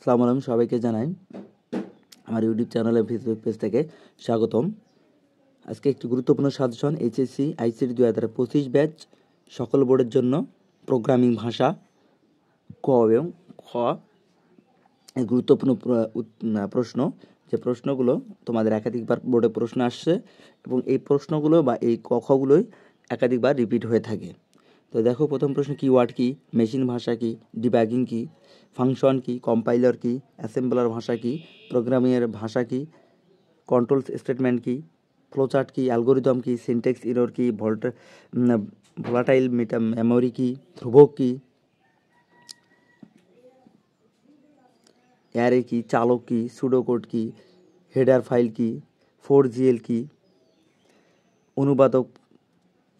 আসসালামু আলাইকুম, সবাইকে জানাই আমার ইউটিউব চ্যানেল এবং ফেসবুক পেজ থেকে স্বাগতম। আজকে একটি গুরুত্বপূর্ণ সাজেশন এইচএসসি আইসিটি 2025 ব্যাচ সকল বোর্ডের জন্য প্রোগ্রামিং ভাষা ক এবং খ। এই গুরুত্বপূর্ণ প্রশ্ন, যে প্রশ্নগুলো তোমাদের একাধিকবার বোর্ডে প্রশ্ন আসছে এবং এই প্রশ্নগুলো বা এই কখগুলোই একাধিকবার রিপিট হয়ে থাকে। তো দেখো, প্রথম প্রশ্ন, কিওয়ার্ড কি, মেশিন ভাষা কি, ডিবাগিং কি, ফাংশন কি, কম্পাইলার কি, অ্যাসেম্বলার ভাষা কি, প্রোগ্রামিংয়ের ভাষা কি, কন্ট্রোল স্টেটমেন্ট কি, ফ্লোচার্ট কি, অ্যালগোরিদম কি, সিনট্যাক্স এরর কি, ভোলাটাইল মেমোরি কি, ধ্রুবক কি, অ্যারে কি, চালক কি, সুডোকোড কি, হেডার ফাইল কি, 4GL কি, অনুবাদক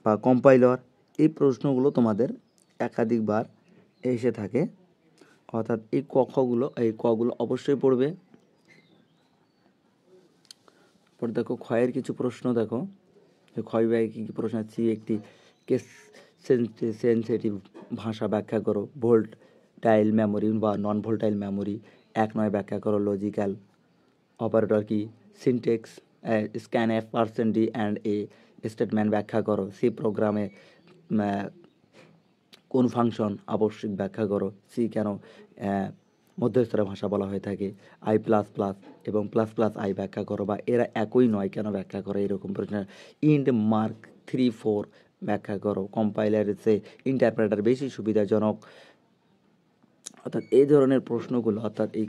বা কম্পাইলার। এই প্রশ্নগুলো তোমাদের একাধিকবার এসে থাকে, অর্থাৎ এই কগুলো অবশ্যই পড়বে। পর দেখো, ক্ষয়ের কিছু প্রশ্ন দেখো, যে ক্ষয় ব্যয় কী কী প্রশ্ন আছে। একটি কেস সেন্সিটিভ ভাষা ব্যাখ্যা করো, ভোল্টাইল মেমোরি বা নন ভোল্টাইল মেমোরি। 1 ব্যাখ্যা করো, লজিক্যাল অপারেটর কি, syntax scanf %d and a statement ব্যাখ্যা করো। সি প্রোগ্রামে কোন ফাংশন আবশ্যিক ব্যাখ্যা করো। সি কেন মধ্যস্তরের ভাষা বলা হয়ে থাকে। I++ এবং ++i ব্যাখ্যা করো, বা এরা একই নয় কেন ব্যাখ্যা করো, এরকম প্রশ্ন। ইন্ট মার্ক 3-4 ব্যাখ্যা করো। কম্পাইলারের চেয়ে ইন্টারপ্রেটার বেশি সুবিধাজনক। অর্থাৎ এই ধরনের প্রশ্নগুলো, অর্থাৎ এই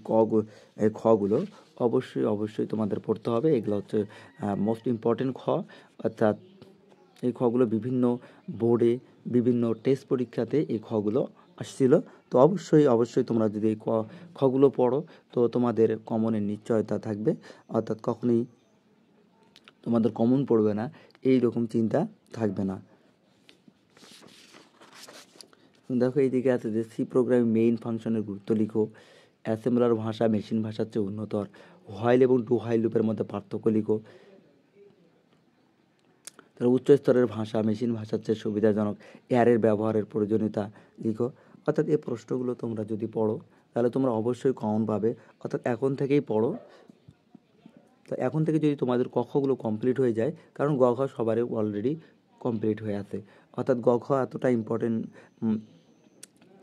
খগুলো অবশ্যই তোমাদের পড়তে হবে। এগুলো হচ্ছে মোস্ট ইম্পর্টেন্ট খ। অর্থাৎ এই খগুলো বিভিন্ন বোর্ডে, বিভিন্ন টেস্ট পরীক্ষাতে এই খগুলো আসছিল। তো অবশ্যই তোমরা যদি এই খগুলো পড়ো তো তোমাদের কমনের নিশ্চয়তা থাকবে, অর্থাৎ কখনোই তোমাদের কমন পড়বে না এই রকম চিন্তা থাকবে না। দেখো, এইদিকে আছে যে সি প্রোগ্রামিং মেইন ফাংশনের গুরুত্ব লিখো। অ্যাসেম্বলার ভাষা মেশিন ভাষার চেয়ে উন্নতর। হোয়াইল এবং ডু হোয়াইল লুপের মধ্যে পার্থক্য লিখো। তাহলে উচ্চ স্তরের ভাষা মেশিন ভাষার চেয়ে সুবিধাজনক। অ্যারের ব্যবহারের প্রয়োজনীয়তা লিখো। অর্থাৎ এই প্রশ্নগুলো তোমরা যদি পড়ো তাহলে তোমরা অবশ্যই কমন পাবে। অর্থাৎ এখন থেকেই পড়ো। তো এখন থেকে যদি তোমাদের কক্ষগুলো কমপ্লিট হয়ে যায়, কারণ গ ঘ সবারই অলরেডি কমপ্লিট হয়ে আছে, অর্থাৎ গ ঘ এতটা ইম্পর্টেন্ট,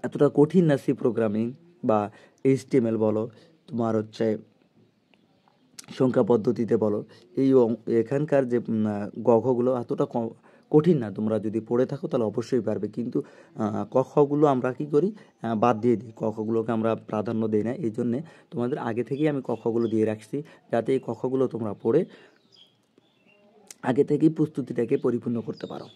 এতটা কঠিন না। সি প্রোগ্রামিং বা HTML বলো, তোমার হচ্ছে সংখ্যা পদ্ধতিতে বলো, এখানকার যে গঘগুলো এতটা কঠিন না। তোমরা যদি পড়ে থাকো তাহলে অবশ্যই পারবে, কিন্তু কখগুলো আমরা কি করি, বাদ দিয়ে দিই। কখগুলোকে আমরা প্রাধান্য দিই না। এই জন্যে তোমাদের আগে থেকেই আমি কখগুলো দিয়ে রাখছি, যাতে এই কখগুলো তোমরা পড়ে আগে থেকেই প্রস্তুতিটাকে পরিপূর্ণ করতে পারো।